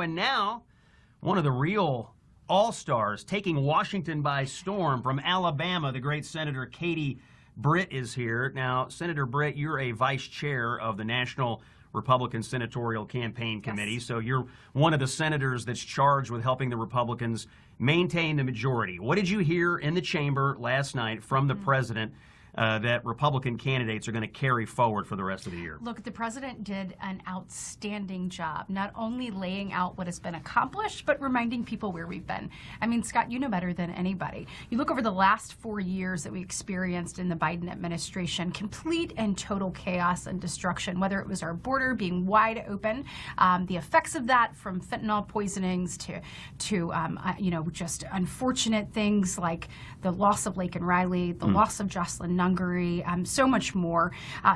And now, one of the real all-stars taking Washington by storm from Alabama, the great Senator Katie Britt is here. Now, Senator Britt, you're a vice chair of the National Republican Senatorial Campaign Committee, Yes. so you're one of the senators that's charged with helping the Republicans maintain the majority. What did you hear in the chamber last night from the president that Republican candidates are going to carry forward for the rest of the year? Look, the president did an outstanding job, not only laying out what has been accomplished, but reminding people where we've been. I mean, Scott, you know better than anybody. You look over the last 4 years that we experienced in the Biden administration, complete and total chaos and destruction, whether it was our border being wide open, the effects of that from fentanyl poisonings to just unfortunate things like the loss of Laken Riley, the loss of Jocelyn Nunn, so much more,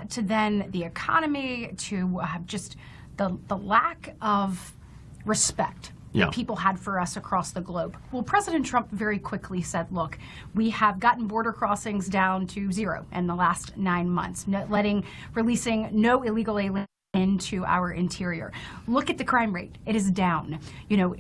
to then the economy, to just the lack of respect that people had for us across the globe. Well, President Trump very quickly said, look, we have gotten border crossings down to 0 in the last 9 months, releasing no illegal aliens into our interior. Look at the crime rate. It is down,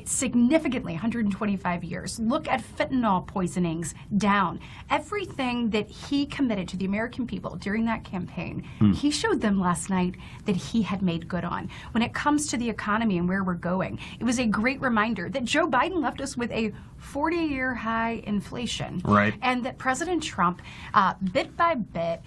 significantly, 125 years. Look at fentanyl poisonings, down. Everything that he committed to the American people during that campaign, he showed them last night that he had made good on. When it comes to the economy and where we're going, it was a great reminder that Joe Biden left us with a 40-year high inflation. Right. And that President Trump, bit by bit,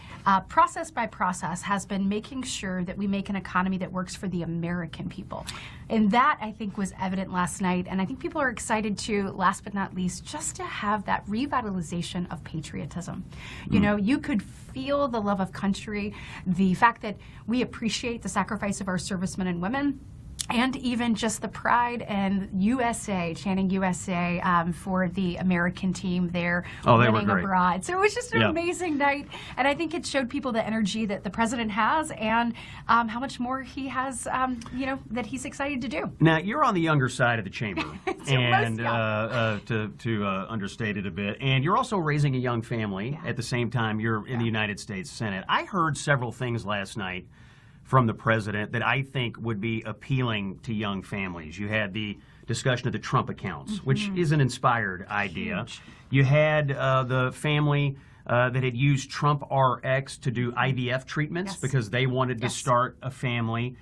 process by process, has been making sure that we make an economy that works for the American people. And that, I think, was evident last night. And I think people are excited to, last but not least, just to have that revitalization of patriotism. You could feel the love of country, the fact that we appreciate the sacrifice of our servicemen and women, and even just the pride and USA, chanting USA for the American team there winning abroad. So it was just an amazing night. And I think it showed people the energy that the president has and how much more he has, that he's excited to do. Now, you're on the younger side of the chamber, and to understate it a bit. And you're also raising a young family at the same time you're in the United States Senate. I heard several things last night from the president that I think would be appealing to young families. You had the discussion of the Trump accounts, which is an inspired idea. Huge. You had the family that had used Trump RX to do IVF treatments because they wanted to start a family.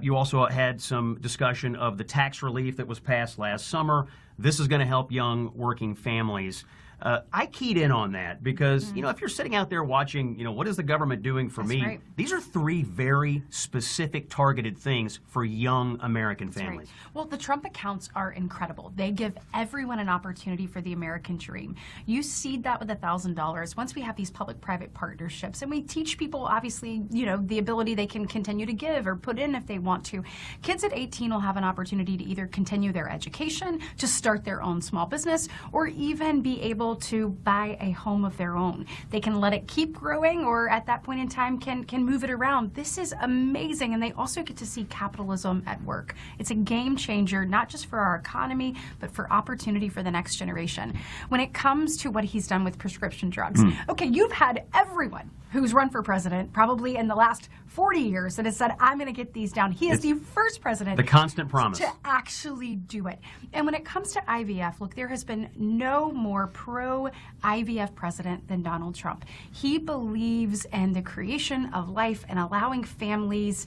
You also had some discussion of the tax relief that was passed last summer. This is going to help young working families. I keyed in on that because, if you're sitting out there watching, what is the government doing for me? Right. These are 3 very specific targeted things for young American families. Right. Well, the Trump accounts are incredible. They give everyone an opportunity for the American dream. You seed that with $1,000. Once we have these public-private partnerships, and we teach people, obviously, the ability they can continue to give or put in if they want to. Kids at 18 will have an opportunity to either continue their education, to start their own small business, or even be able to buy a home of their own. They can let it keep growing, or at that point in time can move it around. This is amazing, and they also get to see capitalism at work. It's a game changer, not just for our economy, but for opportunity for the next generation. When it comes to what he's done with prescription drugs, okay, you've had everyone who's run for president probably in the last 40 years that has said, I'm going to get these down. He is the first president. The constant promise. To actually do it. And when it comes to IVF, look, there has been no more pro-IVF president than Donald Trump. He believes in the creation of life and allowing families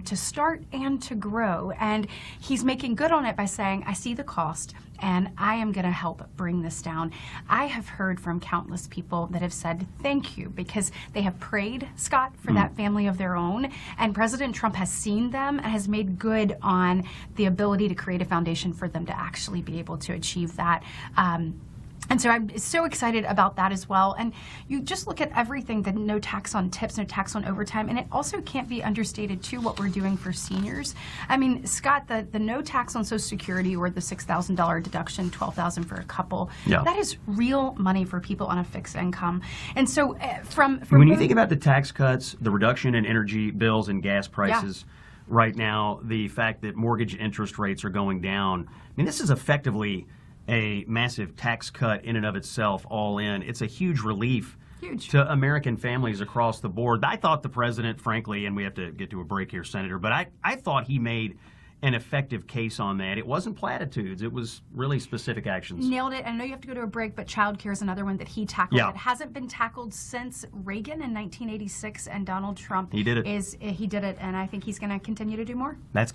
to start and to grow. And he's making good on it by saying, I see the cost, and I am going to help bring this down. I have heard from countless people that have said thank you because they have prayed, Scott, for that family of their own, and President Trump has seen them and has made good on the ability to create a foundation for them to actually be able to achieve that. And so I'm so excited about that as well. And you just look at everything, the no tax on tips, no tax on overtime, and it also can't be understated, too, what we're doing for seniors. I mean, Scott, the no tax on Social Security or the $6,000 deduction, $12,000 for a couple, that is real money for people on a fixed income. And so from when you think about the tax cuts, the reduction in energy bills and gas prices, right now, the fact that mortgage interest rates are going down, I mean, this is effectively a massive tax cut in and of itself, all in. It's a huge relief to American families across the board. I thought the president, frankly, and we have to get to a break here, Senator, but I thought he made an effective case on that. It wasn't platitudes. It was really specific actions. Nailed it. I know you have to go to a break, but childcare is another one that he tackled. Yeah. It hasn't been tackled since Reagan in 1986, and Donald Trump He did it. he did it, and I think he's going to continue to do more. That's